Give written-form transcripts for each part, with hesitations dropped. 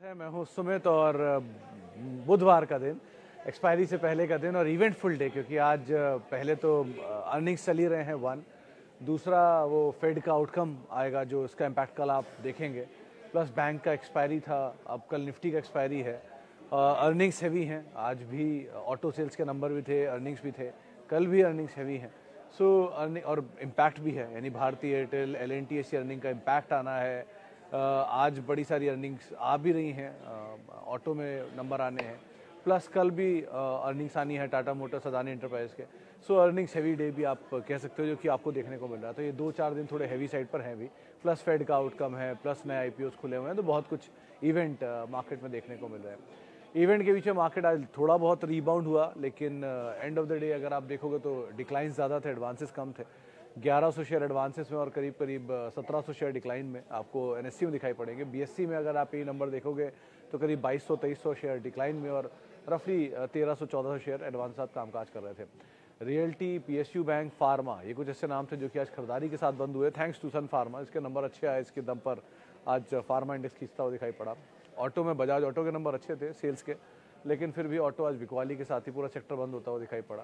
मैं हूँ सुमित और बुधवार का दिन एक्सपायरी से पहले का दिन और इवेंटफुल डे, क्योंकि आज पहले तो अर्निंग्स चल ही रहे हैं वन, दूसरा वो फेड का आउटकम आएगा जो इसका इम्पैक्ट कल आप देखेंगे, प्लस बैंक का एक्सपायरी था, अब कल निफ्टी का एक्सपायरी है। अर्निंग्स हैवी हैं, आज भी ऑटो सेल्स के नंबर भी थे, अर्निंग्स भी थे, कल भी अर्निंग्स हैवी हैं। सो अर्निंग और इम्पैक्ट भी है, यानी भारतीय एयरटेल LNT ऐसी अर्निंग का इम्पैक्ट आना है। आज बड़ी सारी अर्निंग्स आ भी रही हैं, ऑटो में नंबर आने हैं, प्लस कल भी अर्निंग्स आनी है टाटा मोटर्स अदानी एंटरप्राइज के। सो अर्निंग्स हैवी डे भी आप कह सकते हो जो कि आपको देखने को मिल रहा है। तो ये 2-4 दिन थोड़े हैवी साइड पर हैं भी, प्लस फेड का आउटकम है, प्लस नए IPOs खुले हुए हैं, तो बहुत कुछ इवेंट मार्केट में देखने को मिल रहा है। इवेंट के बीच में मार्केट आज थोड़ा बहुत रीबाउंड हुआ, लेकिन एंड ऑफ द डे अगर आप देखोगे तो डिक्लाइंस ज़्यादा थे, एडवांसेस कम थे। 1100 शेयर एडवांसेस में और करीब करीब 1700 शेयर डिक्लाइन में आपको NSE में दिखाई पड़ेंगे। BSE में अगर आप ये नंबर देखोगे तो करीब 2200-2300 शेयर डिक्लाइन में और रफली 1300-1400 शेयर एडवांस साथ कामकाज कर रहे थे। रियल्टी, PSU बैंक, फार्मा, ये कुछ ऐसे नाम थे जो कि आज खरीदारी के साथ बंद हुए, थैंक्स टू सन फार्मा। इसके नंबर अच्छे आए, इसके दम पर आज फार्मा इंडेक्स खींचता हुआ दिखाई पड़ा। ऑटो में बजाज ऑटो के नंबर अच्छे थे सेल्स के, लेकिन फिर भी ऑटो आज बिकवाली के साथ ही पूरा सेक्टर बंद होता हुआ दिखाई पड़ा।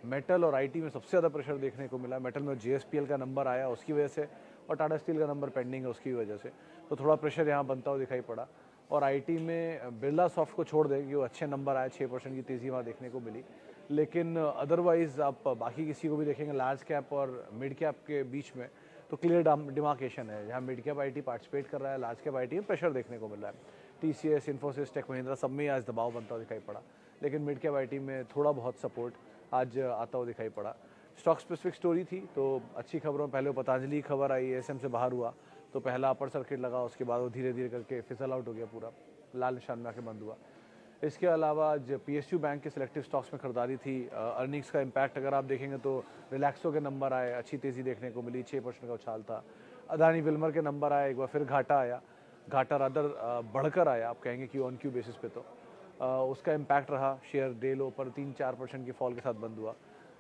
मेटल और IT में सबसे ज़्यादा प्रेशर देखने को मिला। मेटल में JSPL का नंबर आया उसकी वजह से, और टाटा स्टील का नंबर पेंडिंग है उसकी वजह से, तो थोड़ा प्रेशर यहाँ बनता हुआ दिखाई पड़ा। और IT में बिरला सॉफ्ट को छोड़ दें कि वो अच्छे नंबर आए, 6% की तेज़ी वहाँ देखने को मिली, लेकिन अदरवाइज़ आप बाकी किसी को भी देखेंगे लार्ज कैप और मिड कैप के बीच में तो क्लियर डिमार्केशन है। जहाँ मिड कैप IT पार्टिसिपेट कर रहा है, लार्ज कैप IT में प्रेशर देखने को मिल रहा है। TCS, इन्फोसिस, टेक महिंद्रा सब में आज दबाव बनता हुआ दिखाई पड़ा, लेकिन मिड कैप IT में थोड़ा बहुत सपोर्ट आज आता हुआ दिखाई पड़ा। स्टॉक स्पेसिफिक स्टोरी थी, तो अच्छी खबरों में पहले पतंजलि की खबर आई, ASM से बाहर हुआ तो पहला अपर सर्किट लगा, उसके बाद वो धीरे धीरे करके फिसल आउट हो गया, पूरा लाल निशान में आके बंद हुआ। इसके अलावा आज PSU बैंक के सिलेक्टिव स्टॉक्स में खरीदारी थी। अर्निंग्स का इम्पैक्ट अगर आप देखेंगे तो रिलैक्सो के नंबर आए, अच्छी तेज़ी देखने को मिली, 6% का उछाल था। अदानी विल्मर के नंबर आए, एक बार फिर घाटा आया, घाटा रादर बढ़कर आया, आप कहेंगे कि ऑन क्यू बेसिस पे तो उसका इम्पैक्ट रहा। शेयर डे लो पर 3-4% की फॉल के साथ बंद हुआ।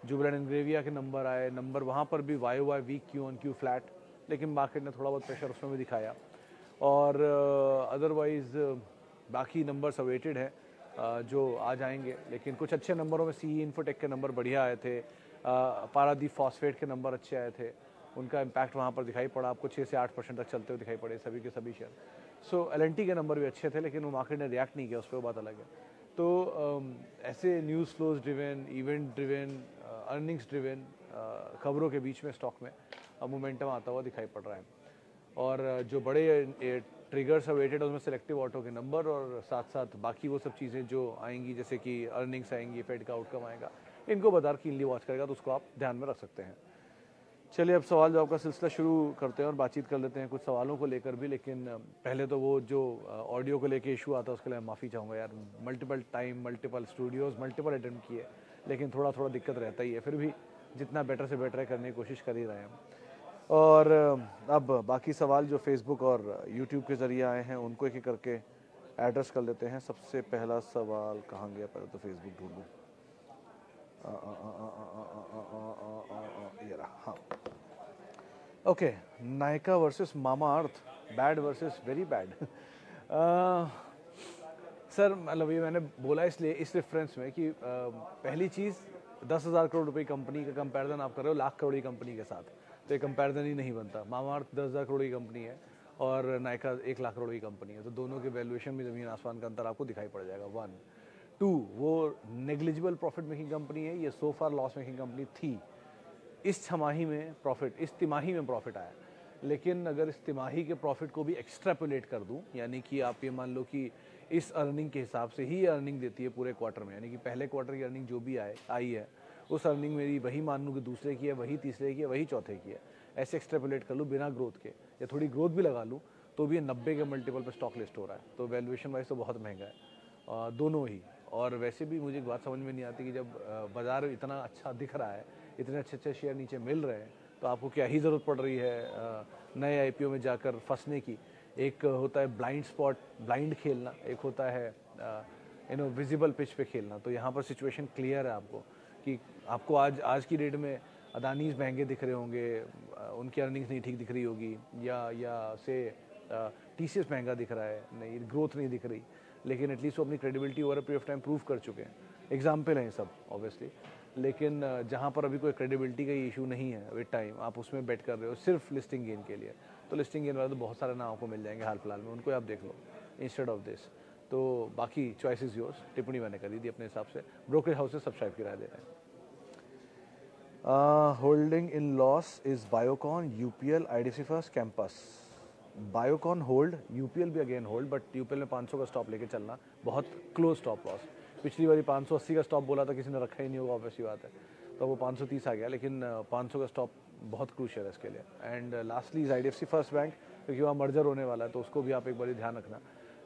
जुबिलेंट इंग्रेविया के नंबर आए, नंबर वहाँ पर भी YOY weak, Q on Q flat, लेकिन मार्केट ने थोड़ा बहुत प्रेशर उसमें भी दिखाया। और अदरवाइज़ बाकी नंबर्स अवेटेड हैं जो आ जाएंगे, लेकिन कुछ अच्छे नंबरों में CE इन्फोटेक के नंबर बढ़िया आए थे, पारादीप फॉस्फेट के नंबर अच्छे आए थे, उनका इम्पैक्ट वहाँ पर दिखाई पड़ा, आपको 6 से 8% तक चलते हुए दिखाई पड़े सभी के सभी शेयर। सो LNT के नंबर भी अच्छे थे, लेकिन वो मार्केट ने रिएक्ट नहीं किया, उस पर बात अलग है। तो ऐसे news flows driven, event driven, earnings driven खबरों के बीच में स्टॉक में मोमेंटम आता हुआ दिखाई पड़ रहा है। और जो बड़े ट्रिगर्स अवेटेड उसमें सिलेक्टिव ऑटो के नंबर और साथ साथ बाकी वो सब चीज़ें जो आएंगी, जैसे कि अर्निंग्स आएंगी, फेड का आउटकम आएगा, इनको बाजार कीनली वॉच करेगा, तो उसको आप ध्यान में रख सकते हैं। चलिए अब सवाल जवाब का सिलसिला शुरू करते हैं और बातचीत कर लेते हैं कुछ सवालों को लेकर भी, लेकिन पहले तो वो जो ऑडियो को लेके इशू आता है उसके लिए माफ़ी चाहूँगा यार। Multiple time, multiple Studios, multiple attempt किए, लेकिन थोड़ा थोड़ा दिक्कत रहता ही है, फिर भी जितना बेटर से बेटर करने की कोशिश कर ही रहे हैं। और अब बाकी सवाल जो फेसबुक और यूट्यूब के ज़रिए आए हैं उनको एक एक करके एड्रेस कर लेते हैं। सबसे पहला सवाल कहाँ गया, पहले तो फेसबुक ढूंढूं, ये रहा, हाँ। Okay, Nykaa versus Mamaearth, bad versus very bad. Sir मतलब ये मैंने बोला इसलिए इस रेफरेंस में कि पहली चीज़ 10,000 करोड़ रुपए कंपनी का कंपैरिजन आप कर रहे हो लाख करोड़ की कंपनी के साथ, तो ये कंपैरिजन ही नहीं बनता। मामा अर्थ 10,000 करोड़ की कंपनी है और नायका 1 लाख करोड़ की कंपनी है, तो दोनों के वैल्यूएशन में ज़मीन आसमान का अंतर आपको दिखाई पड़ जाएगा। 1, 2, वो नेग्लिजिबल प्रॉफिट मेकिंग कंपनी है, ये सो फार लॉस मेकिंग कंपनी थी। इस छमाही में प्रॉफिट, इस तिमाही में प्रॉफिट आया, लेकिन अगर इस तिमाही के प्रॉफिट को भी एक्स्ट्रापोलेट कर दूं, यानी कि आप ये मान लो कि इस अर्निंग के हिसाब से ही अर्निंग देती है पूरे क्वार्टर में, यानी कि पहले क्वार्टर की अर्निंग जो भी आई है उस अर्निंग मेरी वही मान लूँ कि दूसरे की है, वही तीसरे की है, वही चौथे की है, ऐसे एक्स्ट्रापोलेट कर लूँ बिना ग्रोथ के, या थोड़ी ग्रोथ भी लगा लूँ तो भी ये 90 के मल्टीपल पर स्टॉक लिस्ट हो रहा है, तो वैल्यूएशन वाइज तो बहुत महंगा है दोनों ही। और वैसे भी मुझे एक बात समझ में नहीं आती कि जब बाज़ार इतना अच्छा दिख रहा है, इतने अच्छे अच्छे शेयर नीचे मिल रहे हैं, तो आपको क्या ही ज़रूरत पड़ रही है नए IPO में जाकर फंसने की। एक होता है ब्लाइंड स्पॉट, ब्लाइंड खेलना, एक होता है विजिबल पिच पे खेलना। तो यहाँ पर सिचुएशन क्लियर है आपको कि आपको आज की डेट में अदानीज महंगे दिख रहे होंगे, उनकी अर्निंग्स नहीं ठीक दिख रही होगी, या से TCS महंगा दिख रहा है, नहीं ग्रोथ नहीं दिख रही, लेकिन एटलीस्ट वो अपनी credibility over a period of time prove कर चुके हैं। एग्जाम्पल हैं सब ऑब्वियसली, लेकिन जहाँ पर अभी कोई क्रेडिबिलिटी का इशू नहीं है विद टाइम, आप उसमें बेट कर रहे हो सिर्फ लिस्टिंग गेन के लिए, तो लिस्टिंग गेन वाले तो बहुत सारे नामों को मिल जाएंगे हाल फिलहाल में, उनको आप देख लो इंस्टेड ऑफ दिस। तो बाकी चॉइस इज योर्स, टिप्पणी मैंने करी थी अपने हिसाब से, ब्रोकरेज हाउस से सब्सक्राइब की राय दे रहे हैं। Holding in loss is Biocon, UPL, IDFC first, campus. Biocon hold, UPL भी अगेन होल्ड, बट यूपीएल में 500 का स्टॉप लेके चलना, बहुत क्लोज स्टॉप लॉस। पिछली बारी 580 का स्टॉप बोला था, किसी ने रखा ही नहीं होगा, ऑब्वियसली बात है, तो वो 530 आ गया, लेकिन 500 का स्टॉप बहुत क्रूशियल है इसके लिए। And lastly is IDFC first bank, क्योंकि वहाँ मर्जर होने वाला है, तो उसको भी आप एक बार ध्यान रखना।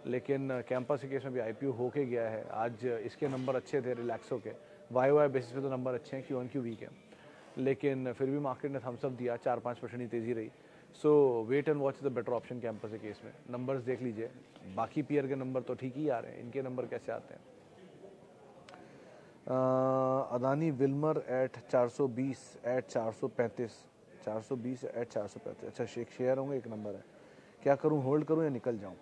लेकिन कैंपस के केस में भी आईपीओ होके गया है, आज इसके नंबर अच्छे थे रिलैक्सो के, वाई बेसिस पे तो नंबर अच्छे हैं, क्यू वीक है, लेकिन फिर भी मार्केट ने थम्स अप दिया, 4-5% ही तेज़ी रही। So wait and watch is the better option campus के केस में। नंबर्स देख लीजिए, बाकी पीयर के नंबर तो ठीक ही आ रहे हैं, इनके नंबर कैसे आते हैं। Adani Wilmar at 420 at 435, 420 at 435। अच्छा, शेयर होंगे, एक नंबर है, क्या करूं, होल्ड करूं या निकल जाऊं?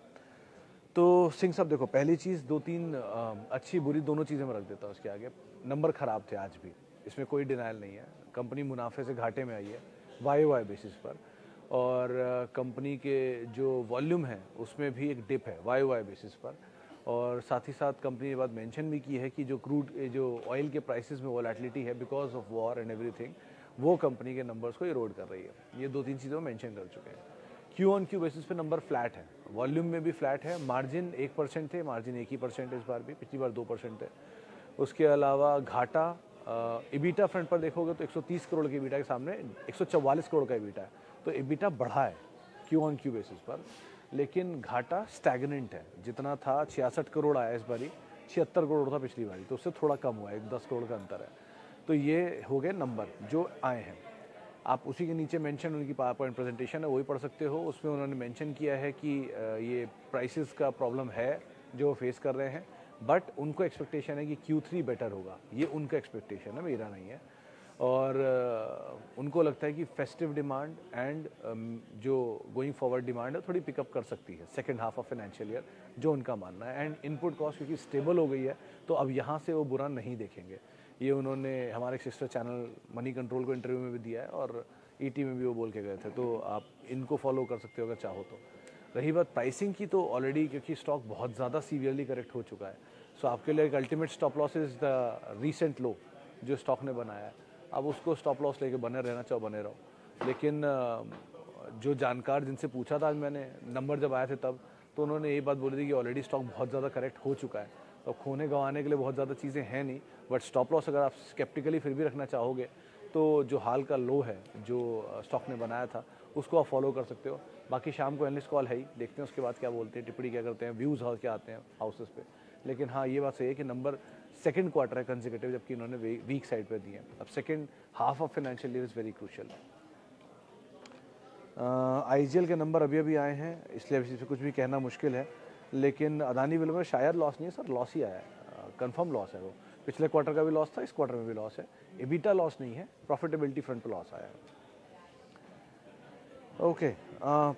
तो सिंह साहब देखो, पहली चीज़ 2-3 अच्छी बुरी दोनों चीज़ें मैं रख देता हूँ उसके आगे। नंबर ख़राब थे आज भी, इसमें कोई डिनाइल नहीं है, कंपनी मुनाफे से घाटे में आई है वाई बेसिस पर, और कंपनी के जो वॉल्यूम है उसमें भी एक डिप है वाई बेसिस पर, और साथ ही साथ कंपनी ने बात मेंशन भी की है कि जो क्रूड जो ऑयल के प्राइसेस में वॉलेटिलिटी है because of war and everything, वो कंपनी के नंबर्स को इरोड कर रही है। ये 2-3 चीज़ें वो मेंशन कर चुके हैं। क्यू बेसिस पे नंबर फ्लैट है, वॉल्यूम में भी फ्लैट है, मार्जिन 1% थे, मार्जिन 1% इस बार भी, पिछली बार 2% थे। उसके अलावा घाटा इबीटा फ्रंट पर देखोगे तो 130 करोड़ के इबीटा के सामने 144 करोड़ का इबीटा है, तो इबीटा बढ़ा है क्यू बेसिस पर, लेकिन घाटा स्टैगनेंट है, जितना था 66 करोड़ आया इस बारी, 76 करोड़ था पिछली बारी, तो उससे थोड़ा कम हुआ है, 10 करोड़ का अंतर है। तो ये हो गए नंबर जो आए हैं। आप उसी के नीचे मेंशन उनकी पावर पॉइंट प्रेजेंटेशन है, वही पढ़ सकते हो, उसमें उन्होंने मेंशन किया है कि ये प्राइसेस का प्रॉब्लम है जो वो फेस कर रहे हैं, बट उनको एक्सपेक्टेशन है कि Q3 बेटर होगा, ये उनका एक्सपेक्टेशन है, मेरा नहीं है। और उनको लगता है कि फेस्टिव डिमांड एंड जो गोइंग फॉरवर्ड डिमांड है थोड़ी पिकअप कर सकती है second half of financial year, जो उनका मानना है। एंड इनपुट कॉस्ट क्योंकि स्टेबल हो गई है, तो अब यहाँ से वो बुरा नहीं देखेंगे। ये उन्होंने हमारे सिस्टर चैनल मनी कंट्रोल को इंटरव्यू में भी दिया है, और ईटी में भी वो बोल के गए थे, तो आप इनको फॉलो कर सकते हो अगर चाहो तो। रही बात प्राइसिंग की, तो ऑलरेडी क्योंकि स्टॉक बहुत ज़्यादा सीवियरली करेक्ट हो चुका है, सो आपके लिए एक ultimate stop loss is the recent low जो स्टॉक ने बनाया है। अब उसको स्टॉप लॉस लेके बने रहना चाहो बने रहो। लेकिन जो जानकार जिनसे पूछा था आज मैंने, नंबर जब आए थे तब, तो उन्होंने यही बात बोली थी कि ऑलरेडी स्टॉक बहुत ज़्यादा करेक्ट हो चुका है, तो खोने गंवाने के लिए बहुत ज़्यादा चीज़ें हैं नहीं, बट स्टॉप लॉस अगर आप स्केप्टिकली फिर भी रखना चाहोगे, तो जो हाल का लो है जो स्टॉक ने बनाया था उसको आप फॉलो कर सकते हो। बाकी शाम को एनालिस्ट कॉल है ही, देखते हैं उसके बाद क्या बोलते हैं, टिप्पणी क्या करते हैं, व्यूज़ क्या आते हैं हाउसेस पे। लेकिन हाँ, ये बात सही है कि नंबर सेकंड क्वार्टर है कंसेक्यूटिव, जबकि इन्होंने वीक साइड पे दिए हैं। अब second half of financial year is very crucial. IGL के नंबर अभी अभी आए हैं, इसलिए अभी से कुछ भी कहना मुश्किल है, लेकिन अदानी विल में शायद लॉस नहीं है सर, लॉस ही आया है, कंफर्म लॉस है वो। पिछले क्वार्टर का भी लॉस था, इस क्वार्टर में भी लॉस है, एबिटा लॉस नहीं है, प्रॉफिटेबिलिटी फ्रंट पर लॉस आया है। ओके,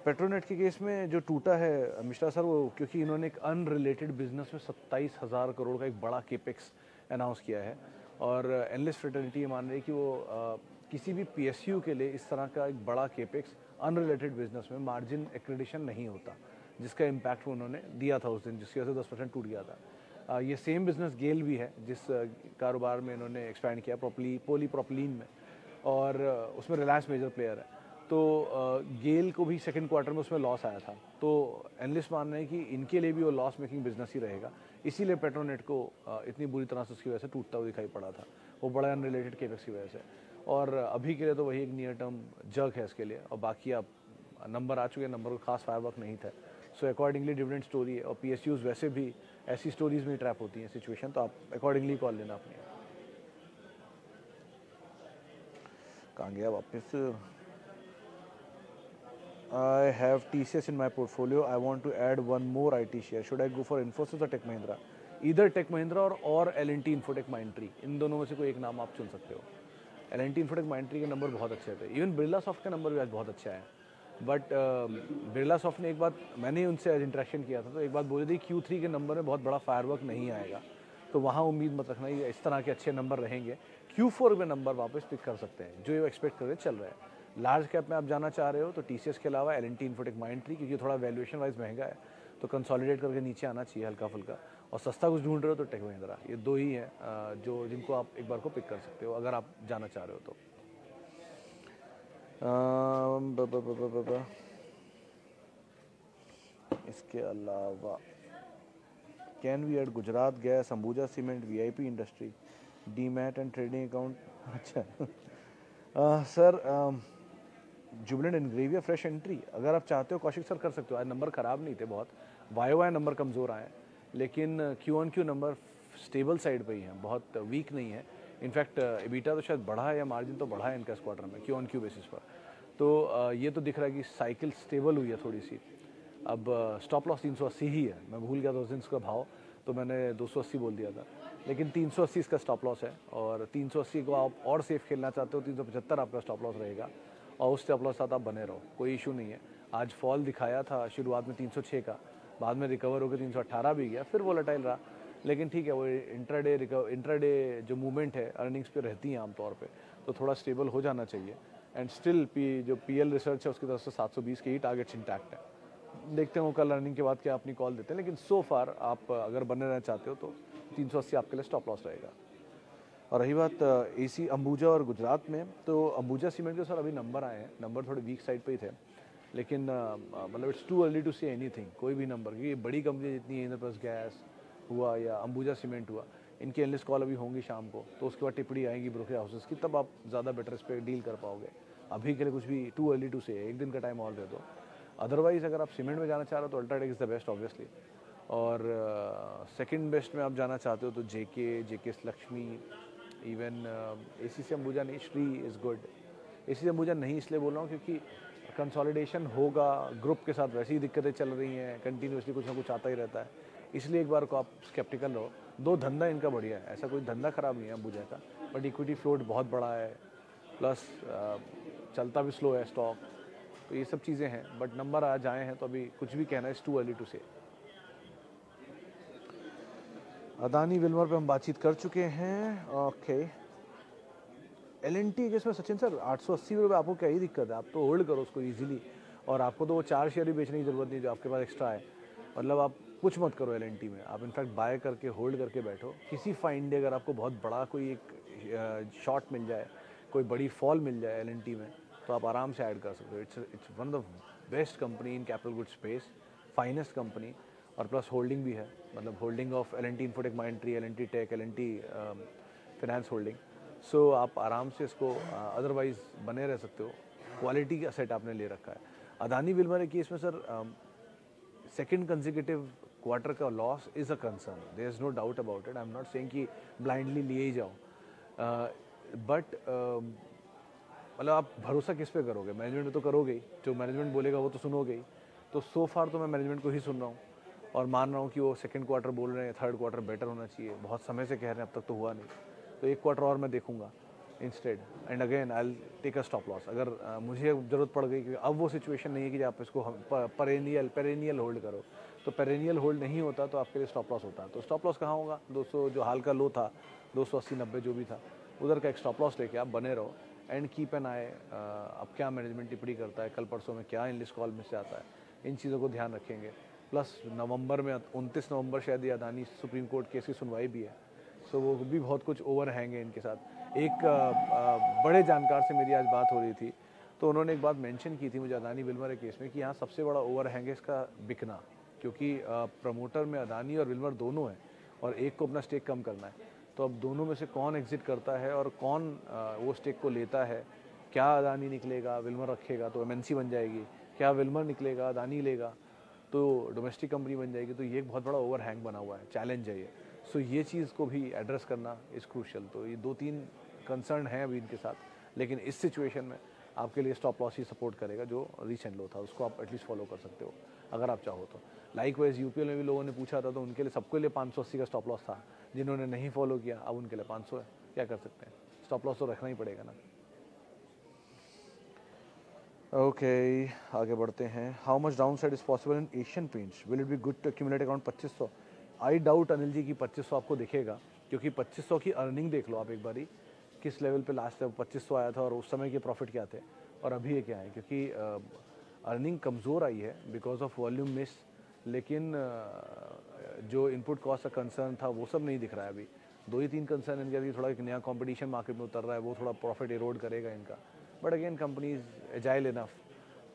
पेट्रोनेट के केस में जो टूटा है मिश्रा सर, वो क्योंकि इन्होंने एक अनरिलेटेड बिजनेस में 27,000 करोड़ का एक बड़ा केपेक्स अनाउंस किया है, और एनालिस्ट फ्रेटर्निटी ये मान रही है कि वो किसी भी पीएसयू के लिए इस तरह का एक बड़ा केपेक्स अनरिलेटेड बिजनेस में मार्जिन एक्रेडिशन नहीं होता, जिसका इम्पैक्ट उन्होंने दिया था उस दिन, जिसकी वजह से 10% टूट गया था। ये सेम बिजनेस गेल भी है, जिस कारोबार में इन्होंने एक्सपैंड किया पॉलीप्रोपिलीन में, और उसमें रिलायंस मेजर प्लेयर है। तो गेल को भी सेकंड क्वार्टर में उसमें लॉस आया था, तो एनालिस्ट मान रहे हैं कि इनके लिए भी वो लॉस मेकिंग बिजनेस ही रहेगा, इसीलिए पेट्रोनेट को इतनी बुरी तरह से उसकी वजह से टूटता हुआ दिखाई पड़ा था, वो बड़ा अनरिलेटेड केपेक्स की वजह से। और अभी के लिए तो वही एक नियर टर्म जग है इसके लिए, और बाकी आप नंबर आ चुके हैं, नंबर को खास फायरवर्क नहीं था, सो अकॉर्डिंगली डिविडेंड स्टोरी है, और पीएसयूज वैसे भी ऐसी स्टोरीज में ट्रैप होती हैं सिचुएशन, तो आप अकॉर्डिंगली कॉल लेना अपनी। कहाँ गया वापस? I have TCS in my portfolio. I want to add one more IT share. Should I go for Infosys or Tech Mahindra? Either Tech Mahindra और L&T Infotech Mindtree, इन दोनों में से कोई एक नाम आप चुन सकते हो। L&T Infotech Mindtree के नंबर बहुत अच्छे थे, इवन बिरला सॉफ्ट का नंबर भी आज बहुत अच्छा है, बट बिरला सॉफ्ट ने एक बात, मैंने उनसे आज इंटरेक्शन किया था, तो एक बात बोली थी Q3 के नंबर में बहुत बड़ा फायरवर्क नहीं आएगा, तो वहाँ उम्मीद मत रखना ये इस तरह के अच्छे नंबर रहेंगे। Q4 में नंबर वापस पिक कर सकते हैं, जो ये एक्सपेक्ट कर रहे चल रहा है। लार्ज कैप में आप जाना चाह रहे हो तो TCS के अलावा L&T इन्फोटेक माइंडट्री, क्योंकि थोड़ा वैल्यूएशन वाइज महंगा है, तो कंसोलिडेट करके नीचे आना चाहिए हल्का फुल्का। और सस्ता कुछ ढूंढ रहे हो तो टेक महिंद्रा, ये दो ही हैं जो जिनको आप एक बार को पिक कर सकते हो अगर आप जाना चाह रहे हो तो। इसके अलावा can we add Gujarat Gas, Ambuja Cement, VIP industry, demat and trading account? अच्छा sir, Jubilant Ingrevia fresh entry अगर आप चाहते हो कौशिक सर कर सकते हो। आज नंबर ख़राब नहीं थे बहुत, YOY नंबर कमज़ोर आए, लेकिन Q1Q नंबर स्टेबल साइड पे ही हैं, बहुत वीक नहीं है। इनफैक्ट EBITDA तो शायद बढ़ा है या मार्जिन तो बढ़ा है इनका इस क्वार्टर में Q1Q बेसिस पर। तो ये तो दिख रहा है कि साइकिल स्टेबल हुई है थोड़ी सी। अब स्टॉप लॉस 380 ही है, मैं भूल गया था उस दिन इसका भाव, तो मैंने 280 बोल दिया था, लेकिन 380 इसका स्टॉप लॉस है। और 380 को आप और सेफ खेलना चाहते हो 375 आपका स्टॉप लॉस रहेगा, और उस स्टॉप लॉस साथ आप बने रहो, कोई इशू नहीं है। आज फॉल दिखाया था शुरुआत में 306 का, बाद में रिकवर होकर 318 भी गया, फिर वोलेटाइल रहा, लेकिन ठीक है, वो इंट्राडे जो मूवमेंट है अर्निंग्स पे रहती है आमतौर पे, तो थोड़ा स्टेबल हो जाना चाहिए। एंड स्टिल जो PL रिसर्च है उसकी तरफ से 720 के ही टारगेट्स इंटैक्ट है। देखते हैं वो कल अर्निंग के बाद क्या अपनी कॉल देते हैं, लेकिन सो फार आप अगर बने रहना चाहते हो तो 380 आपके लिए स्टॉप लॉस रहेगा। और रही बात AC अंबुजा और गुजरात में, तो अंबुजा सीमेंट के सर अभी नंबर आए हैं, नंबर थोड़े वीक साइड पे ही थे, लेकिन मतलब it's too early to say anything, कोई भी नंबर, क्योंकि ये बड़ी कंपनी जितनी है, इंद्रप्रस्थ गैस हुआ या अंबुजा सीमेंट हुआ, इनकी एनालिस्ट कॉल अभी होंगी शाम को, तो उसके बाद टिप्पणी आएगी ब्रोकर हाउसेस की, तब आप ज़्यादा बेटर इस पर डील कर पाओगे। अभी के लिए कुछ भी टू अर्ली टू से, एक दिन का टाइम और दे दो। अदरवाइज़ अगर आप सीमेंट में जाना चाह रहे हो तो UltraTech is the best obviously, और सेकंड बेस्ट में आप जाना चाहते हो तो JK लक्ष्मी, इवन AC से अंबुजा नहीं, श्री इज़ गुड। AC से अंबुजा नहीं इसलिए बोल रहा हूँ क्योंकि कंसोलिडेशन होगा, ग्रुप के साथ वैसी ही दिक्कतें चल रही हैं, कंटिन्यूसली कुछ ना कुछ आता ही रहता है, इसलिए एक बार को आप स्केप्टिकल रहो। दो धंधा इनका बढ़िया है, ऐसा कोई धंधा ख़राब नहीं है अंबुजा का, बट इक्विटी फ्लोट बहुत बड़ा है, प्लस चलता भी स्लो है स्टॉक, तो ये सब चीज़ें हैं। बट नंबर आज आए हैं तो अभी कुछ भी कहना है, इट्स टू अर्ली टू से। अदानी विल्मर पे हम बातचीत कर चुके हैं। ओके, L&T केस में सचिन सर 880 रुपये, आपको क्या ही दिक्कत है, आप तो होल्ड करो उसको इजीली, और आपको तो वो 4 शेयर भी बेचने की जरूरत नहीं जो आपके पास एक्स्ट्रा है, मतलब आप कुछ मत करो L&T में, आप इनफैक्ट बाय करके होल्ड करके बैठो। किसी फाइन डे अगर आपको बहुत बड़ा कोई एक शॉट मिल जाए, कोई बड़ी फॉल मिल जाए L&T में, तो आप आराम से ऐड कर सकते हो। It's one of the best company in capital good space, finest company, और प्लस होल्डिंग भी है, मतलब holding of L&T Infotech Mindtree, L&T tech, L&T finance holding. So आप आराम से इसको अदरवाइज बने रह सकते हो, क्वालिटी का सेट आपने ले रखा है। अदानी विल्मर के केस में सर सेकंड कंसेक्यूटिव क्वार्टर का loss is a concern, there is no doubt about it. I am not saying कि ब्लाइंडली लिए ही जाओ, बट मतलब आप भरोसा किस पे करोगे, मैनेजमेंट पे तो करोगे ही, जो मैनेजमेंट बोलेगा वो तो सुनोगे ही। तो सो फार तो मैं मैनेजमेंट को ही सुन रहा हूँ और मान रहा हूँ कि वो सेकंड क्वार्टर बोल रहे हैं, थर्ड क्वार्टर बेटर होना चाहिए, बहुत समय से कह रहे हैं, अब तक तो हुआ नहीं, तो एक क्वार्टर और मैं देखूंगा instead, and again I will take a stop loss अगर मुझे ज़रूरत पड़ गई, क्योंकि अब वो सिचुएशन नहीं है कि आप इसको पेरेनियल होल्ड करो, तो पेरेनियल होल्ड नहीं होता तो आपके लिए स्टॉप लॉस होता है। तो स्टॉप लॉस कहाँ होगा, 200 जो हाल का लो था, 280-90 जो भी था, उधर का एक स्टॉप लॉस लेके आप बने रहो, एंड कीप एन आई अब क्या मैनेजमेंट टिप्पणी करता है, कल परसों में क्या एनालिस्ट कॉल में से आता है, इन चीज़ों को ध्यान रखेंगे। प्लस नवंबर में 29 नवंबर शायद ये अदानी सुप्रीम कोर्ट केस की सुनवाई भी है, सो वो भी बहुत कुछ ओवर हैंग है इनके साथ। एक बड़े जानकार से मेरी आज बात हो रही थी, तो उन्होंने एक बात मेंशन की थी मुझे अदानी विल्मर के केस में, कि यहाँ सबसे बड़ा ओवर हैंग है इसका बिकना, क्योंकि प्रमोटर में अदानी और विल्मर दोनों हैं और एक को अपना स्टेक कम करना है, तो अब दोनों में से कौन एग्जिट करता है और कौन वो स्टेक को लेता है। क्या अदानी निकलेगा, विल्मर रखेगा तो MNC बन जाएगी, क्या विल्मर निकलेगा, अदानी लेगा तो डोमेस्टिक कंपनी बन जाएगी, तो ये एक बहुत बड़ा ओवर हैंग बना हुआ है, चैलेंज है ये। सो ये चीज़ को भी एड्रेस करना इज़ क्रूशल। तो ये 2-3 कंसर्न हैं अभी इनके साथ, लेकिन इस सिचुएशन में आपके लिए स्टॉप लॉस ही सपोर्ट करेगा, जो रिसेंट लो था उसको आप एटलीस्ट फॉलो कर सकते हो अगर आप चाहो तो। लाइक वाइज UPL में भी लोगों ने पूछा था, तो उनके लिए सबके लिए 580 का स्टॉप लॉस था, जिन्होंने नहीं फॉलो किया अब उनके लिए 500 है, क्या कर सकते हैं, स्टॉप लॉस तो रखना ही पड़ेगा ना। ओके आगे बढ़ते हैं। How much down side is possible in Asian Paints, will it be good to accumulate around 2500? I doubt Anil ji की 2500 आपको दिखेगा, क्योंकि 2500 की अर्निंग देख लो आप एक बारी, किस लेवल पे लास्ट टाइम 2500 आया था और उस समय के प्रॉफिट क्या थे और अभी ये क्या है, क्योंकि अर्निंग कमज़ोर आई है बिकॉज ऑफ वॉल्यूम मिस, लेकिन जो इनपुट कॉस्ट का कंसर्न था वो सब नहीं दिख रहा है अभी। 2 ही 3 कंसर्न इनके अभी, थोड़ा एक नया कंपटीशन मार्केट में उतर रहा है, वो थोड़ा प्रॉफिट इरोड करेगा इनका, but again company is agile enough.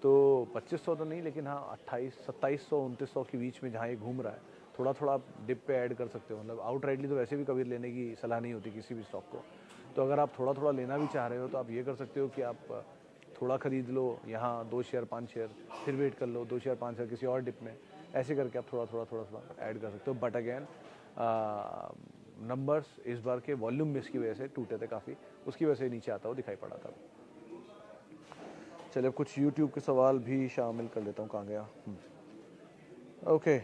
तो 2500 तो नहीं, लेकिन हाँ 2700 के बीच में जहाँ ये घूम रहा है, थोड़ा थोड़ा आप डिप पे ऐड कर सकते हो। मतलब आउटराइटली तो वैसे भी कभी लेने की सलाह नहीं होती किसी भी स्टॉक को, तो अगर आप थोड़ा थोड़ा लेना भी चाह रहे हो तो आप ये कर सकते हो कि आप थोड़ा खरीद लो यहाँ 2 शेयर 5 शेयर, फिर वेट कर लो 2 शेयर 5 शेयर किसी और डिप में, ऐसे करके आप थोड़ा थोड़ा ऐड कर सकते हो। बट अगेन नंबर्स इस बार के वॉल्यूम मिस की वजह से टूटे थे काफ़ी, उसकी वजह से नीचे आता हुआ दिखाई पड़ा था। चलिए अब कुछ यूट्यूब के सवाल भी शामिल कर लेता हूँ। कहाँ गया? Okay,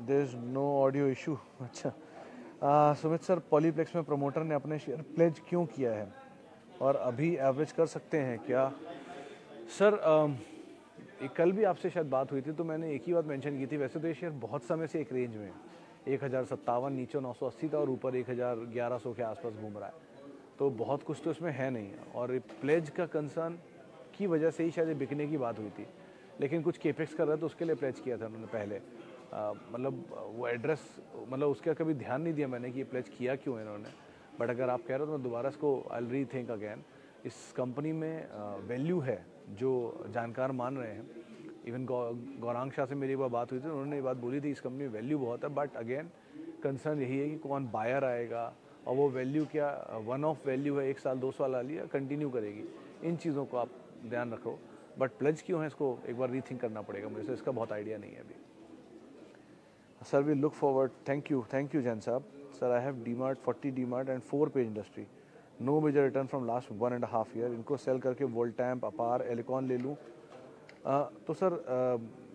there is no audio issue. अच्छा, सुमित सर, पॉलीप्लेक्स में प्रमोटर ने अपने शेयर प्लेज क्यों किया है और अभी एवरेज कर सकते हैं क्या? सर कल भी आपसे शायद बात हुई थी, तो मैंने एक ही बात मेंशन की थी। वैसे तो ये शेयर बहुत समय से एक रेंज में 1057 नीचे 980 था और ऊपर 1100 के आसपास घूम रहा है, तो बहुत कुछ तो इसमें है नहीं। और प्लेज का कंसर्न की वजह से ही शायद बिकने की बात हुई थी, लेकिन कुछ केपेक्स कर रहा है तो उसके लिए प्लेज किया था उन्होंने पहले। मतलब वो एड्रेस, मतलब उसका कभी ध्यान नहीं दिया मैंने कि ये प्लेज किया क्यों है इन्होंने। बट अगर आप कह रहे हो तो मैं दोबारा इसको आई री थिंक अगैन। इस कंपनी में वैल्यू है जो जानकार मान रहे हैं। इवन गौरांग शाह से मेरी एक बार बात हुई थी, उन्होंने ये बात बोली थी इस कंपनी में वैल्यू बहुत है, बट अगेन कंसर्न यही है कि कौन बायर आएगा और वो वैल्यू क्या वन ऑफ वैल्यू है, 1 साल 2 साल वाली, या कंटिन्यू करेगी। इन चीज़ों को आप ध्यान रखो। बट प्लेज क्यों है इसको एक बार रीथिंक करना पड़ेगा मुझे, इसका बहुत आइडिया नहीं है अभी। Sir we look forward, thank you Jain साहब। Sir I have DMart 40 DMart and 4 page industry, no major return from last 1.5 year, इनको सेल करके वोल्टैम्प, अपार, एलिकॉन ले लूँ? तो सर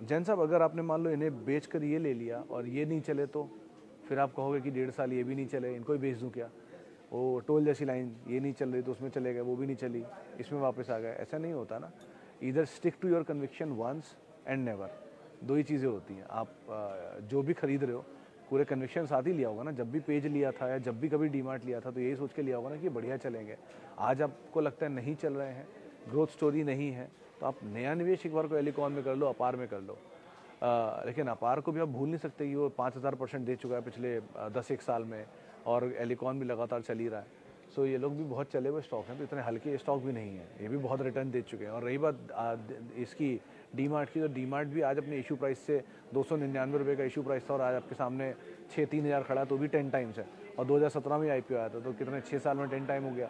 जैन साहब, अगर आपने मान लो इन्हें बेच कर ये ले लिया और ये नहीं चले, तो फिर आप कहोगे कि 1.5 साल ये भी नहीं चले, इनको ही बेच दूँ क्या? वो टोल जैसी लाइन, ये नहीं चल रही तो उसमें चले गए, वो भी नहीं चली, इसमें वापस आ गए, ऐसा नहीं होता ना। इधर stick to your conviction once and never, 2 ही चीज़ें होती हैं। आप जो भी खरीद रहे हो पूरे कन्विक्शन साथ ही लिया होगा ना। जब भी पेज लिया था या जब भी कभी डीमार्ट लिया था तो यही सोच के लिया होगा ना कि बढ़िया चलेंगे। आज आपको लगता है नहीं चल रहे हैं, ग्रोथ स्टोरी नहीं है, तो आप नया निवेश एक बार को एलिकॉन में कर लो, अपार में कर लो। लेकिन अपार को भी आप भूल नहीं सकते कि वो 5000% दे चुका है पिछले 10-1 साल में, और एलिकॉन भी लगातार चल ही रहा है। सो ये लोग भी बहुत चले हुए स्टॉक हैं, तो इतने हल्के स्टॉक भी नहीं है, ये भी बहुत रिटर्न दे चुके हैं। और रही बात इसकी डीमार्ट की, तो डीमार्ट भी आज अपने इशू प्राइस से 299 रुपये का इशू प्राइस था और आज आपके सामने 6-3 हज़ार खड़ा, तो भी 10 टाइम्स है। और 2017 में IPO आया था, तो कितने 6 साल में 10 टाइम हो गया।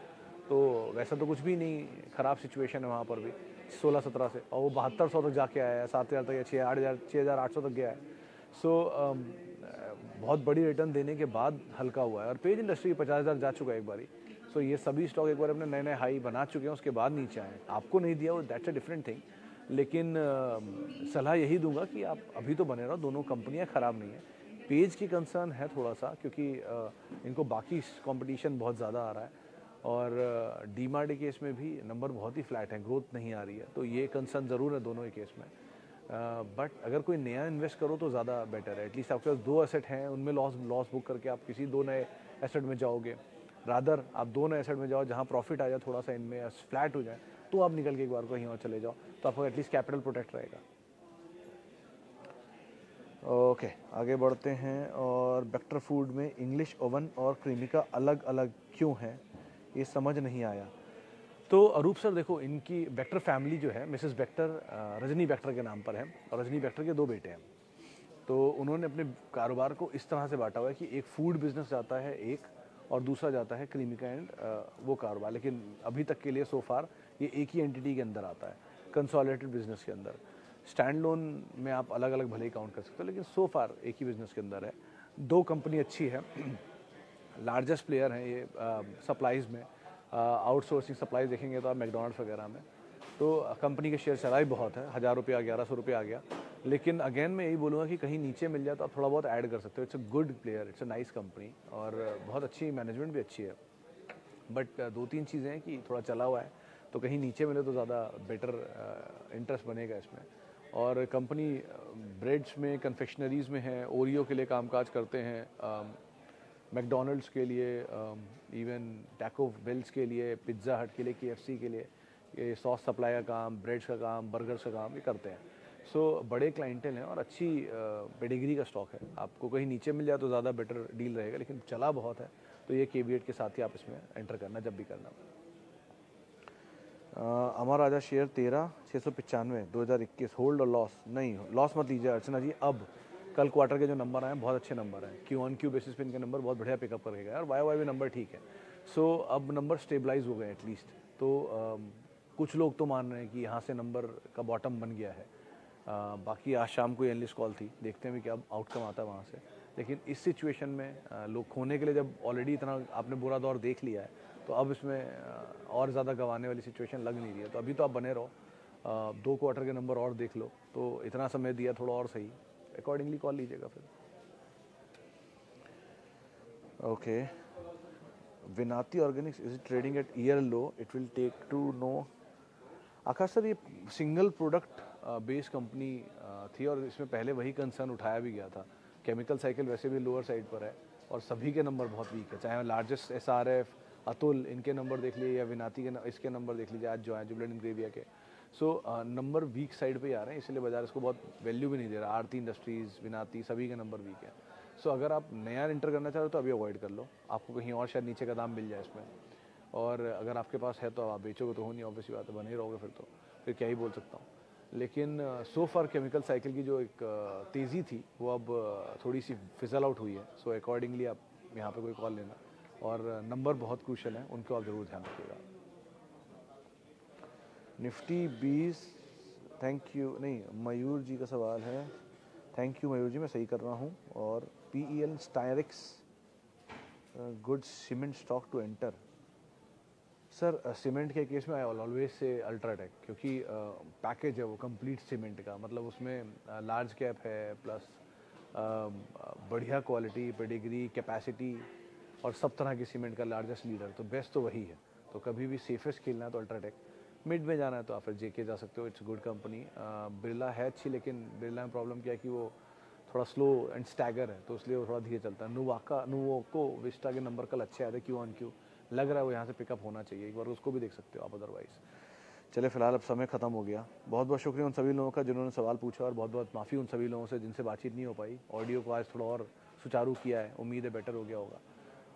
तो वैसा तो कुछ भी नहीं ख़राब सिचुएशन है वहाँ पर भी 16-17 से, और वो 7200 तक जाके आया है, 7000 तक या 6800 तक गया है। सो बहुत बड़ी रिटर्न देने के बाद हल्का हुआ है। और पेज इंडस्ट्री 50,000 जा चुका है एक बारी। सो ये सभी स्टॉक एक बार अपने नए नए हाई बना चुके हैं, उसके बाद नीचे आए। आपको नहीं दिया वो, दैट्स अ डिफरेंट थिंग, लेकिन सलाह यही दूंगा कि आप अभी तो बने रहो, दोनों कंपनियां ख़राब नहीं है। पेज की कंसर्न है थोड़ा सा, क्योंकि इनको बाकी कंपटीशन बहुत ज़्यादा आ रहा है, और डीमार्ट के केस में भी नंबर बहुत ही फ्लैट है, ग्रोथ नहीं आ रही है, तो ये कंसर्न ज़रूर है दोनों ही केस में। बट अगर कोई नया इन्वेस्ट करो तो ज़्यादा बेटर है। एटलीस्ट आपके पास 2 एसेट हैं, उनमें लॉस बुक करके आप किसी 2 नए एसेट में जाओगे, रादर आप 2 नए एसेट में जाओ जहाँ प्रॉफिट आ जाए थोड़ा सा, इनमें फ्लैट हो जाए, तो आप निकल के एक बार कहीं और चले जाओ, तो आपको एटलीस्ट कैपिटल प्रोटेक्ट रहेगा। ओके आगे बढ़ते हैं। और बेक्टर फूड में इंग्लिश ओवन और क्रीमिका अलग अलग क्यों हैं, ये समझ नहीं आया। तो अरूप सर देखो, इनकी बेक्टर फैमिली जो है, मिसेस बेक्टर रजनी बेक्टर के नाम पर है, और रजनी बेक्टर के 2 बेटे हैं। तो उन्होंने अपने कारोबार को इस तरह से बांटा हुआ है कि एक फूड बिजनेस जाता है एक, और दूसरा जाता है क्रीमिका एंड वो कारोबार। लेकिन अभी तक के लिए सो फार ये एक ही एंटिटी के अंदर आता है, कंसोलिडेटेड बिजनेस के अंदर। स्टैंड लोन में आप अलग अलग भले ही काउंट कर सकते हो, लेकिन सो फार एक ही बिजनेस के अंदर है। 2 कंपनी अच्छी है, लार्जेस्ट प्लेयर हैं ये सप्लाईज़ में। आउटसोर्सिंग सप्लाई देखेंगे तो आप मैकडोनल्ड्स वगैरह में, तो कंपनी के शेयर चढ़ाई बहुत है, 1000 रुपये 1100 रुपये आ गया। लेकिन अगेन मैं यही बोलूँगा कि कहीं नीचे मिल जाए तो आप थोड़ा बहुत ऐड कर सकते हो। It's a good player, it's a nice company, और बहुत अच्छी मैनेजमेंट भी अच्छी है। बट दो तीन चीज़ें हैं कि थोड़ा चला हुआ है, तो कहीं नीचे मिले तो ज़्यादा बेटर इंटरेस्ट बनेगा इसमें। और कंपनी ब्रेड्स में, कन्फेक्शनरीज़ में है, ओरियो के लिए कामकाज करते हैं, मैकडोनल्ड्स के लिए, इवन टैको बेल्स के लिए, पिज़्ज़ा हट के लिए, KFC के लिए, ये सॉस सप्लाई का काम, ब्रेड्स का काम, बर्गर्स का काम ये करते हैं। सो बड़े क्लाइंटेल हैं और अच्छी पेडिग्री का स्टॉक है। आपको कहीं नीचे मिल जाए तो ज़्यादा बेटर डील रहेगा, लेकिन चला बहुत है, तो ये केविएट के साथ ही आप इसमें एंटर करना जब भी करना। अमर राजा शेयर 13,695 2021 होल्ड और लॉस? नहीं, लॉस मत लीजिए अर्चना जी। अब कल क्वार्टर के जो नंबर आए बहुत अच्छे नंबर हैं, Q1Q बेसिस पे इनके नंबर बहुत बढ़िया पिकअप करके गए और YOY भी नंबर ठीक है। सो अब नंबर स्टेबलाइज हो गए एटलीस्ट। तो कुछ लोग तो मान रहे हैं कि यहाँ से नंबर का बॉटम बन गया है। बाकी आज शाम को एनालिस्ट कॉल थी, देखते हैं भी क्या आउटकम आता है वहाँ से। लेकिन इस सिचुएशन में लोग खोने के लिए जब ऑलरेडी इतना आपने बुरा दौर देख लिया है, तो अब इसमें और ज़्यादा गंवाने वाली सिचुएशन लग नहीं रही है। तो अभी तो आप बने रहो, 2 क्वार्टर के नंबर और देख लो, तो इतना समय दिया थोड़ा और सही, अकॉर्डिंगली कॉल लीजिएगा फिर। Okay, Vinati Organics is trading at year low, it will take to know. Aakash sir, ये सिंगल प्रोडक्ट बेस्ड कंपनी थी और इसमें पहले वही कंसर्न उठाया भी गया था। केमिकल साइकिल वैसे भी लोअर साइड पर है और सभी के नंबर बहुत वीक है, चाहे लार्जेस्ट SRF, अतुल, इनके नंबर देख लीजिए या विनाती के इसके नंबर देख लीजिए आज जो है जुबिलेंट इंग्रेविया के। सो नंबर वीक साइड पे ही आ रहे हैं, इसलिए बाजार इसको बहुत वैल्यू भी नहीं दे रहा। आरती इंडस्ट्रीज़, विनाती, सभी के नंबर वीक है। सो अगर आप नया एंटर करना चाहो तो अभी अवॉइड कर लो, आपको कहीं और शायद नीचे का दाम मिल जाए इसमें। और अगर आपके पास है तो आप बेचोगे तो हो नहीं, ऑब्वियसली बात है, बने ही रहोगे फिर क्या ही बोल सकता हूँ। लेकिन सो फार केमिकल साइकिल की जो एक तेज़ी थी वो अब थोड़ी सी फिजल आउट हुई है। सो अकॉर्डिंगली आप यहाँ पे कोई कॉल लेना, और नंबर बहुत क्रूशल हैं, उनको आप ज़रूर ध्यान रखिएगा। निफ्टी 20, थैंक यू, नहीं मयूर जी का सवाल है, थैंक यू मयूर जी, मैं सही कर रहा हूँ। और PEL स्टायरिक्स good cement stock to enter? Sir cement के केस में आई ऑलवेज से अल्ट्राटेक, क्योंकि पैकेज है वो कंप्लीट सीमेंट का, मतलब उसमें लार्ज कैप है प्लस बढ़िया क्वालिटी, पेडिग्री, कैपेसिटी और सब तरह की सीमेंट का लार्जेस्ट लीडर, तो बेस्ट तो वही है। तो कभी भी सेफेस्ट खेलना है तो अल्ट्राटेक, मिड में जाना है तो आप फिर JK जा सकते हो, इट्स गुड कंपनी। बिरला है अच्छी, लेकिन बिरला में प्रॉब्लम क्या है कि वो थोड़ा स्लो एंड स्टैगर है, तो इसलिए वो थोड़ा धीरे चलता है। नुवोको विस्टा के नंबर कल अच्छे आए थे Q1Q, लग रहा है वो यहाँ से पिकअप होना चाहिए, एक बार उसको भी देख सकते हो आप अदरवाइज। चले फिलहाल अब समय खत्म हो गया। बहुत बहुत शुक्रिया उन सभी लोगों का जिन्होंने सवाल पूछा, और बहुत बहुत माफ़ी उन सभी लोगों से जिनसे बातचीत नहीं हो पाई। ऑडियो को आज थोड़ा और सुचारू किया है, उम्मीद है बेटर हो गया होगा।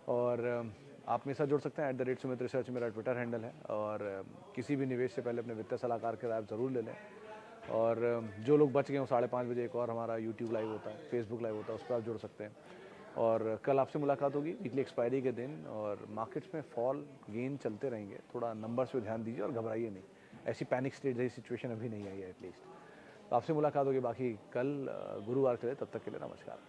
और आप मेरे साथ जुड़ सकते हैं @सुमित रिसर्च मेरा ट्विटर हैंडल है, और किसी भी निवेश से पहले अपने वित्तीय सलाहकार की राय ज़रूर ले लें। और जो लोग बच गए वो 5:30 बजे एक और हमारा यूट्यूब लाइव होता है, फेसबुक लाइव होता है, उस पर आप जुड़ सकते हैं। और कल आपसे मुलाकात होगी वीकली एक्सपायरी के दिन, और मार्केट्स में फॉल गेन चलते रहेंगे। थोड़ा नंबर्स पे ध्यान दीजिए और घबराइए नहीं, ऐसी पैनिक स्टेट जैसी सिचुएशन अभी नहीं आई है एटलीस्ट। तो आपसे मुलाकात होगी बाकी कल गुरुवार के लिए, तब तक के लिए नमस्कार।